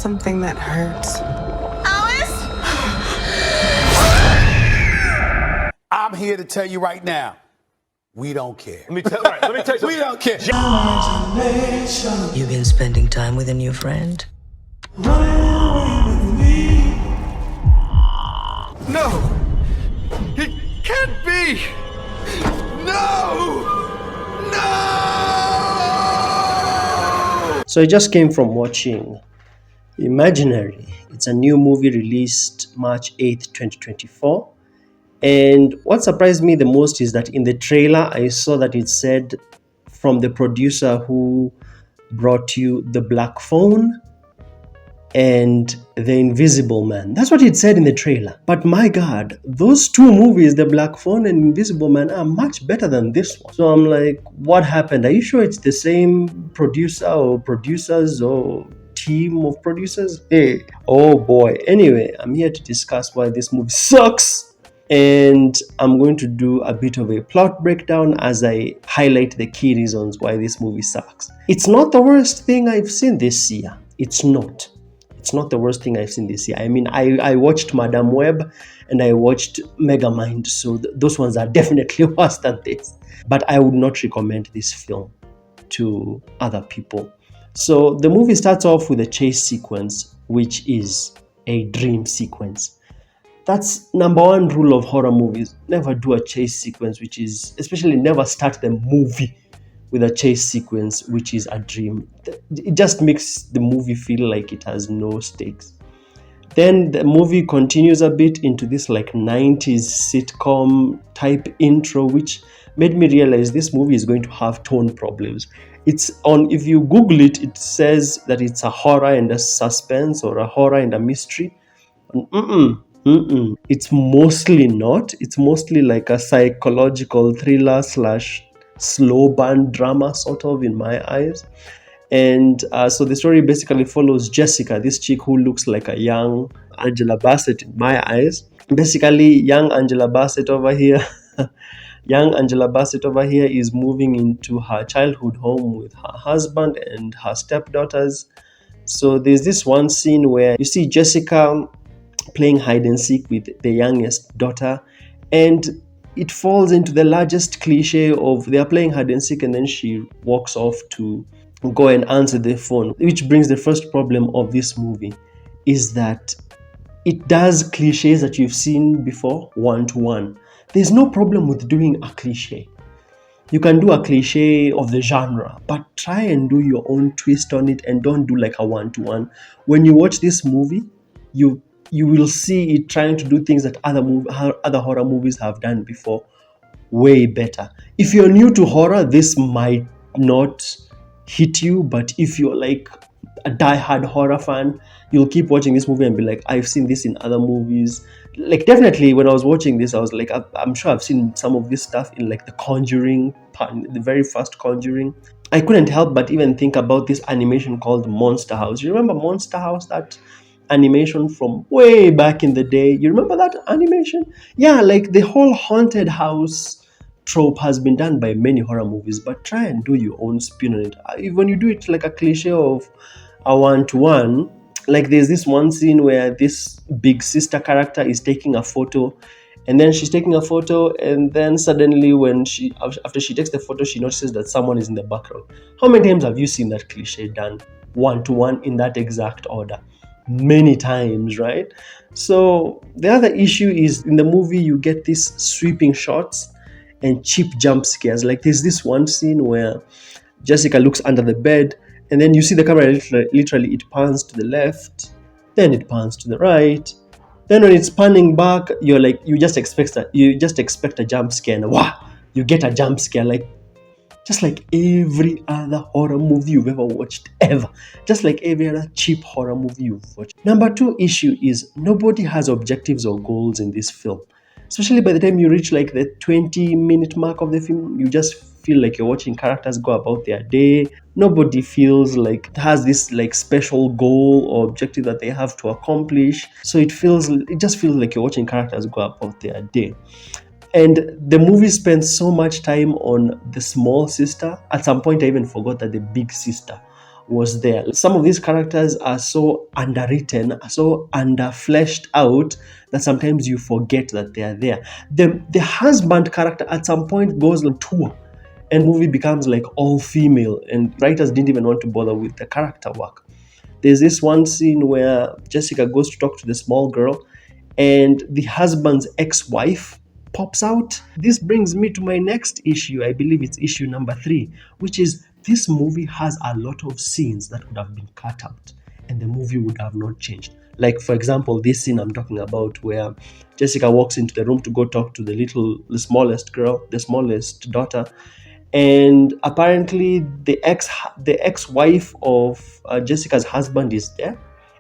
something that hurts. Alice? I'm here to tell you right now, we don't care. Let me tell you something. We don't care. You've been spending time with a new friend? No! It can't be! No! No! So I just came from watching Imaginary. It's a new movie released March 8th, 2024. And what surprised me the most is that in the trailer, I saw that it said from the producer who brought you The Black Phone and The Invisible Man. That's what it said in the trailer. But my God, those two movies, The Black Phone and Invisible Man, are much better than this one. So I'm like, what happened? Are you sure it's the same producer or producers or team of producers? Hey, oh boy. Anyway, I'm here to discuss why this movie sucks. And I'm going to do a bit of a plot breakdown as I highlight the key reasons why this movie sucks. It's not the worst thing I've seen this year. It's not. It's not the worst thing I've seen this year. I mean, I watched Madame Web and I watched Megamind, so those ones are definitely worse than this. But I would not recommend this film to other people. So the movie starts off with a chase sequence, which is a dream sequence. That's number one rule of horror movies. Never do a chase sequence, which is, especially never start the movie with a chase sequence, which is a dream. It just makes the movie feel like it has no stakes. Then the movie continues a bit into this like 90s sitcom type intro, which made me realize this movie is going to have tone problems. It's on, if you Google it, it says that it's a horror and a suspense or a horror and a mystery. It's mostly not. It's mostly like a psychological thriller / slow burn drama, sort of, in my eyes. And so the story basically follows Jessica, this chick who looks like a young Angela Bassett in my eyes. Basically, young Angela Bassett over here is moving into her childhood home with her husband and her stepdaughters. So there's this one scene where you see Jessica playing hide and seek with the youngest daughter, and it falls into the largest cliche of they are playing hide and seek and then she walks off to go and answer the phone, which brings the first problem of this movie, is that it does cliches that you've seen before one to one. There's no problem with doing a cliche. You can do a cliche of the genre, but try and do your own twist on it and don't do like a one to one. When you watch this movie, you will see it trying to do things that other horror movies have done before way better. If you're new to horror, this might not hit you, but if you're like a die-hard horror fan, you'll keep watching this movie and be like, I've seen this in other movies. Like, definitely when I was watching this, I was like, I'm sure I've seen some of this stuff in like The Conjuring, the very first Conjuring. I couldn't help but even think about this animation called Monster House. You remember Monster House, that animation from way back in the day? You remember that animation? Yeah, like the whole haunted house trope has been done by many horror movies, but try and do your own spin on it. When you do it like a cliche of a one-to-one, like there's this one scene where this big sister character is taking a photo, and then she's taking a photo, and then suddenly after she takes the photo, she notices that someone is in the background. How many times have you seen that cliche done one-to-one in that exact order? Many times, right? So the other issue is in the movie you get these sweeping shots and cheap jump scares. Like there's this one scene where Jessica looks under the bed and then you see the camera literally it pans to the left, then it pans to the right, then when it's panning back, you just expect a jump scare, and wow, you get a jump scare, like just like every other horror movie you've ever watched, ever. Just like every other cheap horror movie you've watched. Number two issue is nobody has objectives or goals in this film. Especially by the time you reach like the 20-minute mark of the film, you just feel like you're watching characters go about their day. Nobody feels like has this like special goal or objective that they have to accomplish. So it just feels like you're watching characters go about their day. And the movie spends so much time on the small sister. At some point, I even forgot that the big sister was there. Some of these characters are so underwritten, so underfleshed out that sometimes you forget that they are there. The husband character at some point goes on tour, and movie becomes like all female, and writers didn't even want to bother with the character work. There's this one scene where Jessica goes to talk to the small girl, and the husband's ex-wife pops out. This brings me to my next issue. I believe it's issue number 3, which is this movie has a lot of scenes that would have been cut out and the movie would have not changed. Like, for example, this scene I'm talking about where Jessica walks into the room to go talk to the smallest girl, the smallest daughter, and apparently the ex-wife of Jessica's husband is there,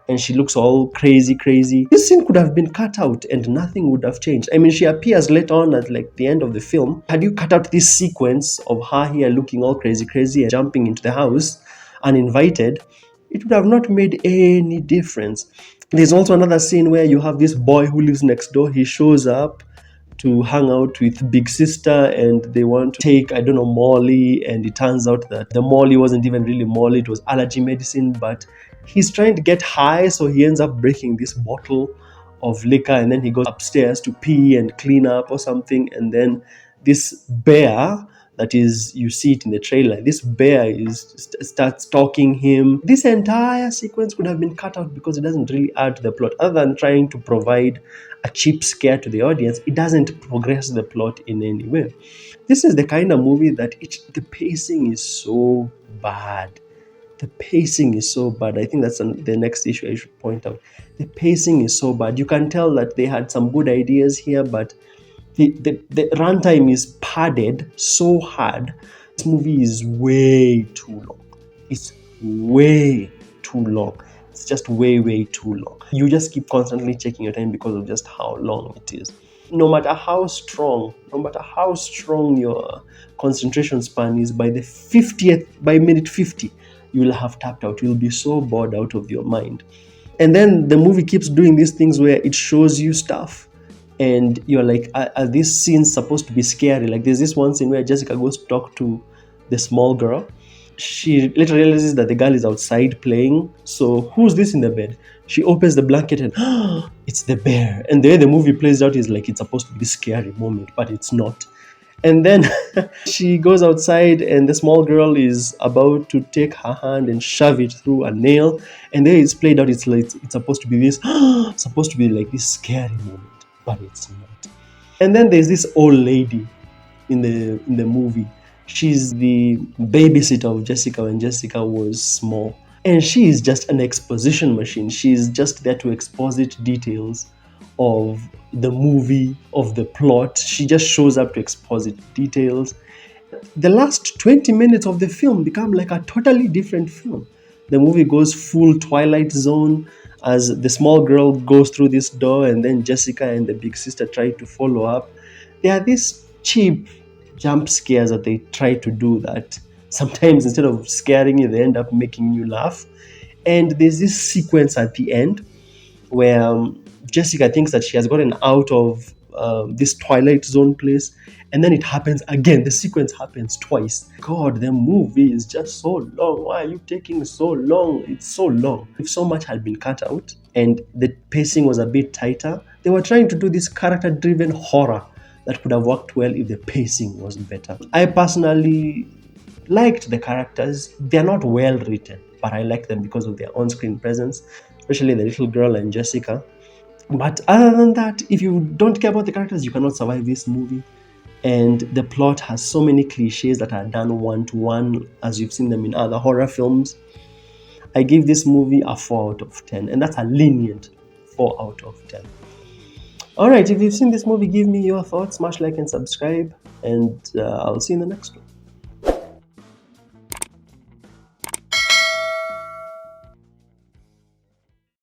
and she looks all crazy. This scene could have been cut out and nothing would have changed. I mean, she appears later on at like the end of the film. Had you cut out this sequence of her here looking all crazy and jumping into the house uninvited, it would have not made any difference. There's also another scene where you have this boy who lives next door. He shows up to hang out with big sister, and they want to take, I don't know, Molly, and it turns out that the Molly wasn't even really Molly, it was allergy medicine, but he's trying to get high, so he ends up breaking this bottle of liquor, and then he goes upstairs to pee and clean up or something, and then this bear that is, you see it in the trailer, this bear starts stalking him. This entire sequence could have been cut out because it doesn't really add to the plot. Other than trying to provide a cheap scare to the audience, it doesn't progress the plot in any way. This is the kind of movie that the pacing is so bad. The pacing is so bad. I think that's the next issue I should point out. The pacing is so bad. You can tell that they had some good ideas here, but the runtime is padded so hard. This movie is way too long. It's way too long. It's just way too long. You just keep constantly checking your time because of just how long it is. No matter how strong your concentration span is, by minute 50, you will have tapped out. You'll be so bored out of your mind. And then the movie keeps doing these things where it shows you stuff, and you're like, are these scenes supposed to be scary? Like, there's this one scene where Jessica goes to talk to the small girl. She later realizes that the girl is outside playing. So who's this in the bed? She opens the blanket and it's the bear. And the way the movie plays out is like it's supposed to be a scary moment, but it's not. And then she goes outside and the small girl is about to take her hand and shove it through a nail. And there it's played out. It's like it's supposed to be this, supposed to be like this scary moment, but it's not. And then there's this old lady in the movie. She's the babysitter of Jessica when Jessica was small. And she is just an exposition machine. She's just there to exposit details of the movie, of the plot. She just shows up to exposit details. The last 20 minutes of the film become like a totally different film. The movie goes full Twilight Zone as the small girl goes through this door, and then Jessica and the big sister try to follow up. There are these cheap jump scares that they try to do that sometimes instead of scaring you, they end up making you laugh. And there's this sequence at the end where Jessica thinks that she has gotten out of this Twilight Zone place, and then it happens again. The sequence happens twice. God, the movie is just so long. Why are you taking so long? It's so long. If so much had been cut out and the pacing was a bit tighter, they were trying to do this character-driven horror that could have worked well if the pacing was better. I personally liked the characters. They're not well written, but I like them because of their on-screen presence, especially the little girl and Jessica. But other than that, if you don't care about the characters, you cannot survive this movie. And the plot has so many cliches that are done one-to-one, as you've seen them in other horror films. I give this movie a 4 out of 10, and that's a lenient 4 out of 10. Alright, if you've seen this movie, give me your thoughts, smash like and subscribe, and I'll see you in the next one.